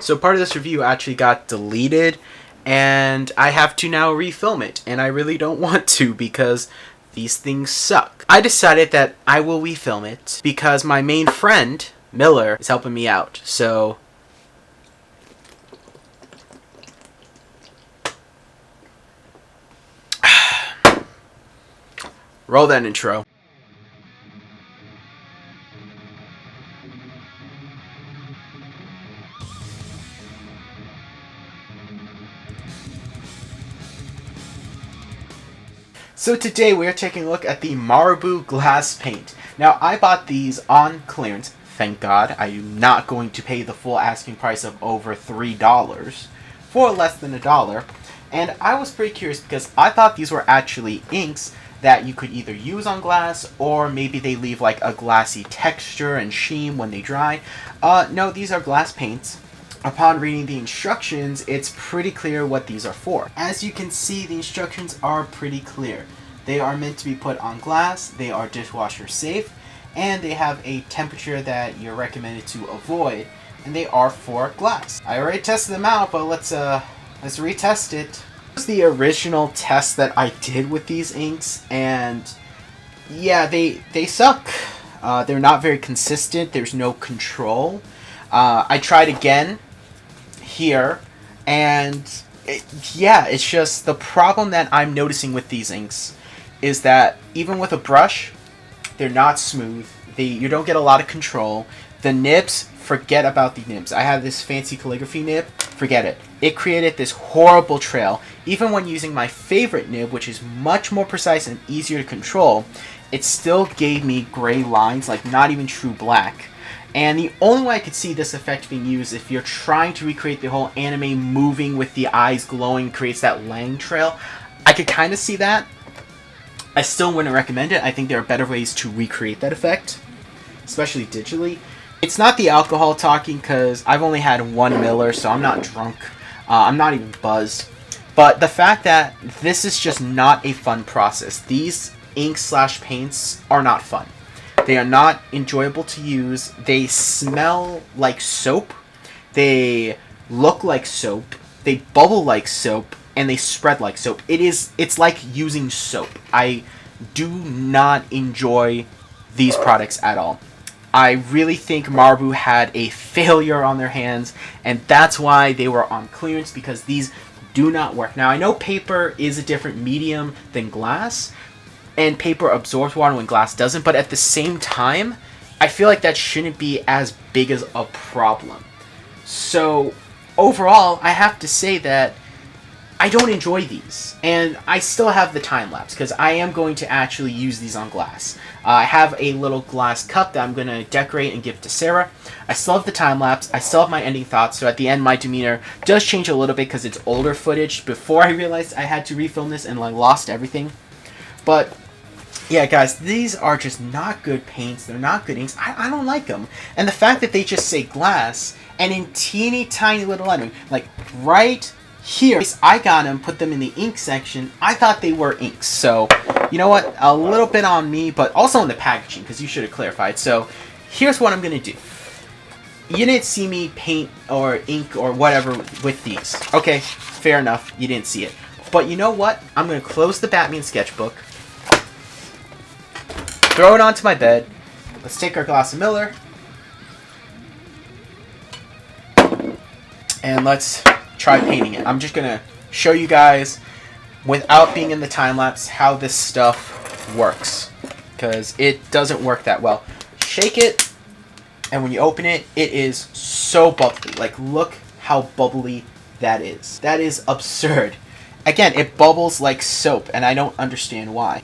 So part of this review actually got deleted, and I have to now refilm it, and I really don't want to because these things suck. I decided that I will refilm it because my main friend, Miller, is helping me out, so... Roll that intro. So today we are taking a look at the Marabu Glas paint. Now I bought these on clearance, thank God. I am not going to pay the full asking price of over $3 for less than $1. And I was pretty curious because I thought these were actually inks that you could either use on glass or maybe they leave like a glassy texture and sheen when they dry. No, these are glass paints. Upon reading the instructions, it's pretty clear what these are for. As you can see, the instructions are pretty clear. They are meant to be put on glass, they are dishwasher safe, and they have a temperature that you're recommended to avoid, and they are for glass. I already tested them out, but let's retest it. This was the original test that I did with these inks, and yeah, they suck. They're not very consistent, there's no control. I tried again here, and it's just the problem that I'm noticing with these inks is that even with a brush, they're not smooth. You don't get a lot of control. The nibs, forget about the nibs. I have this fancy calligraphy nib, forget it. It created this horrible trail. Even when using my favorite nib, which is much more precise and easier to control, it still gave me gray lines, like not even true black. And the only way I could see this effect being used if you're trying to recreate the whole anime moving with the eyes glowing creates that Lang trail. I could kind of see that. I still wouldn't recommend it. I think there are better ways to recreate that effect, especially digitally. It's not the alcohol talking because I've only had one Miller, so I'm not drunk. I'm not even buzzed. But the fact that this is just not a fun process. These inks/paints are not fun. They are not enjoyable to use. They smell like soap. They look like soap. They bubble like soap. And they spread like soap. It's like using soap. I do not enjoy these products at all. I really think Marabu had a failure on their hands. And that's why they were on clearance. Because these do not work. Now I know paper is a different medium than glass. And paper absorbs water when glass doesn't, but at the same time, I feel like that shouldn't be as big as a problem. So, overall, I have to say that I don't enjoy these. And I still have the time lapse, because I am going to actually use these on glass. I have a little glass cup that I'm going to decorate and give to Sarah. I still have the time lapse, I still have my ending thoughts, so at the end my demeanor does change a little bit because it's older footage before I realized I had to refilm this and lost everything. But yeah, guys, these are just not good paints. They're not good inks. I don't like them. And the fact that they just say glass, and in teeny tiny little lettering, like right here, I got them, put them in the ink section. I thought they were inks. So, you know what? A little bit on me, but also in the packaging, because you should have clarified. So, here's what I'm going to do. You didn't see me paint or ink or whatever with these. Okay, fair enough. You didn't see it. But you know what? I'm going to close the Batman sketchbook. Throw it onto my bed. Let's take our glass of Miller. And let's try painting it. I'm just going to show you guys, without being in the time-lapse, how this stuff works. Because it doesn't work that well. Shake it, and when you open it, it is so bubbly. Like, look how bubbly that is. That is absurd. Again, it bubbles like soap, and I don't understand why.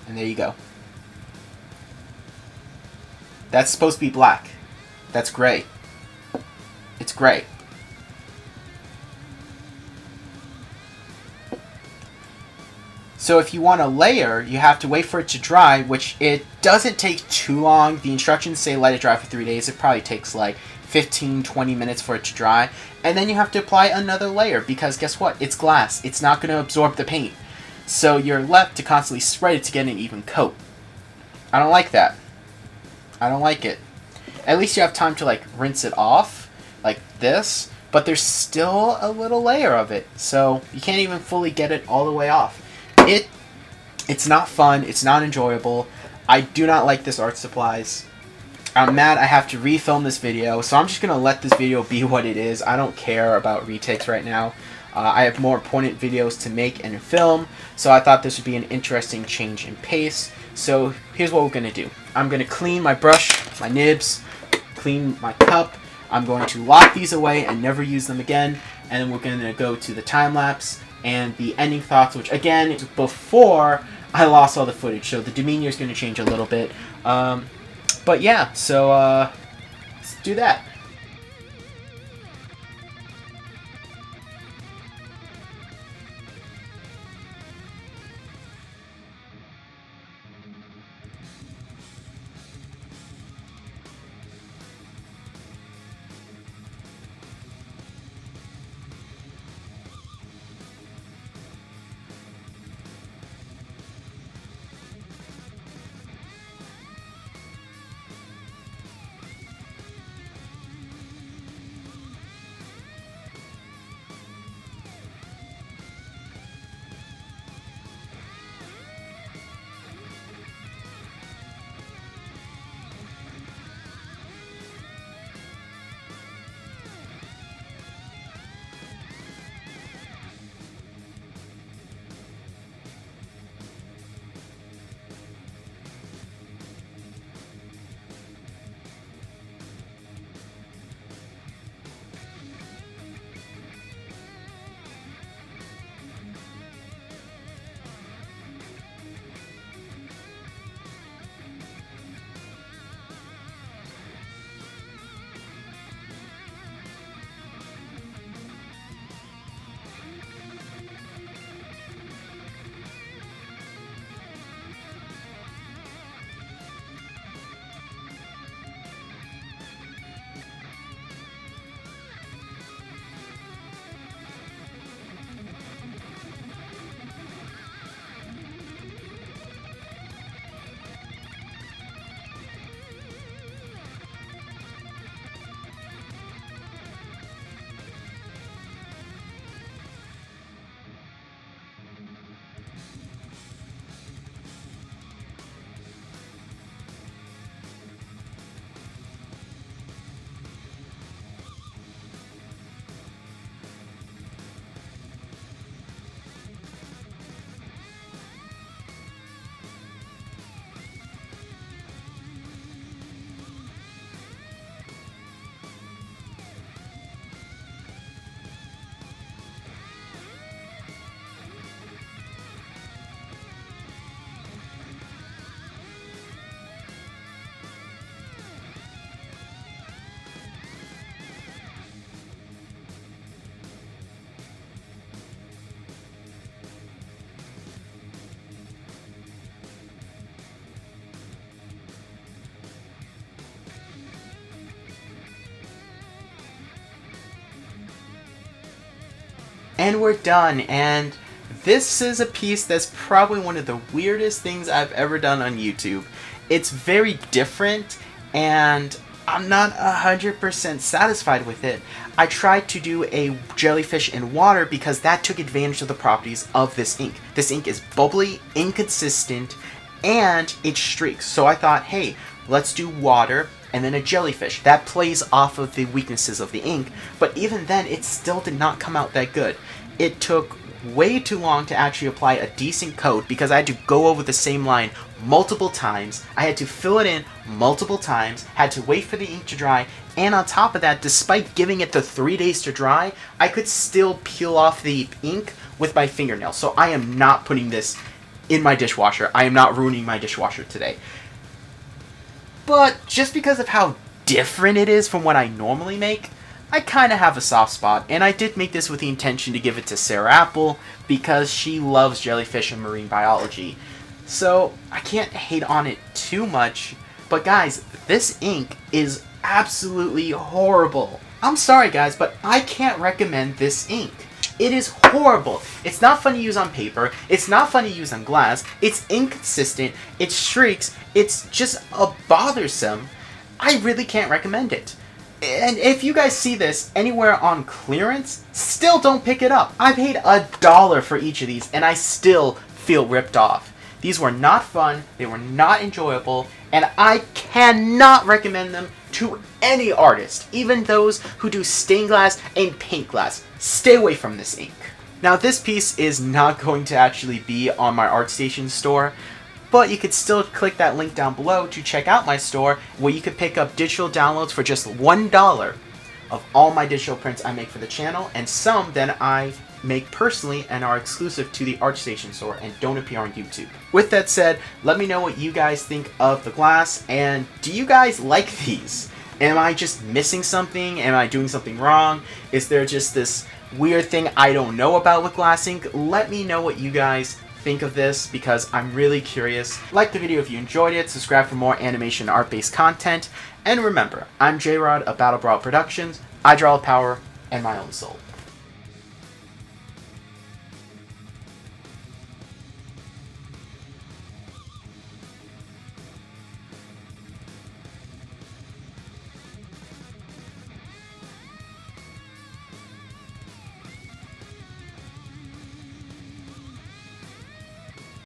And there you go. That's supposed to be black. That's gray. It's gray. So if you want to layer, you have to wait for it to dry, which it doesn't take too long. The instructions say let it dry for 3 days. It probably takes like 15-20 minutes for it to dry. And then you have to apply another layer because guess what? It's glass. It's not going to absorb the paint. So you're left to constantly spread it to get an even coat. I don't like that. I don't like it. At least you have time to like rinse it off like this. but there's still a little layer of it, so you can't even fully get it all the way off. It's not fun, it's not enjoyable. I do not like this art supplies. I'm mad I have to refilm this video, so I'm just going to let this video be what it is. I don't care about retakes right now. I have more important videos to make and film, so I thought this would be an interesting change in pace. So here's what we're going to do. I'm going to clean my brush, my nibs, clean my cup. I'm going to lock these away and never use them again. And then we're going to go to the time-lapse and the ending thoughts, which again, is before I lost all the footage. So the demeanor is going to change a little bit. But yeah, so let's do that. And we're done, and this is a piece that's probably one of the weirdest things I've ever done on YouTube. It's very different, and I'm not 100% satisfied with it. I tried to do a jellyfish in water because that took advantage of the properties of this ink. This ink is bubbly, inconsistent, and it streaks. So I thought, hey, let's do water and then a jellyfish. That plays off of the weaknesses of the ink, but even then, it still did not come out that good. It took way too long to actually apply a decent coat because I had to go over the same line multiple times. I had to fill it in multiple times, had to wait for the ink to dry, and on top of that, despite giving it the 3 days to dry, I could still peel off the ink with my fingernails. So I am not putting this in my dishwasher. I am not ruining my dishwasher today. But just because of how different it is from what I normally make, I kind of have a soft spot, and I did make this with the intention to give it to Sarah Apple because she loves jellyfish and marine biology. So I can't hate on it too much, but guys, this ink is absolutely horrible. I'm sorry guys, but I can't recommend this ink. It is horrible. It's not fun to use on paper. It's not fun to use on glass. It's inconsistent. It streaks. It's just bothersome. I really can't recommend it. And if you guys see this anywhere on clearance, still don't pick it up. I paid $1 for each of these, and I still feel ripped off. These were not fun, they were not enjoyable, and I cannot recommend them to any artist, even those who do stained glass and paint glass. Stay away from this ink. Now, this piece is not going to actually be on my ArtStation store, but you could still click that link down below to check out my store, where you could pick up digital downloads for just $1 of all my digital prints I make for the channel, and some that I make personally and are exclusive to the ArtStation store and don't appear on YouTube. With that said, let me know what you guys think of the glass, and do you guys like these? Am I just missing something? Am I doing something wrong? Is there just this weird thing I don't know about with glass ink? Let me know what you guys think of this, because I'm really curious. Like the video if you enjoyed it, subscribe for more animation and art-based content, and remember, I'm J-Rod of BATTLEBrawlerproductions. I draw with power and my own soul.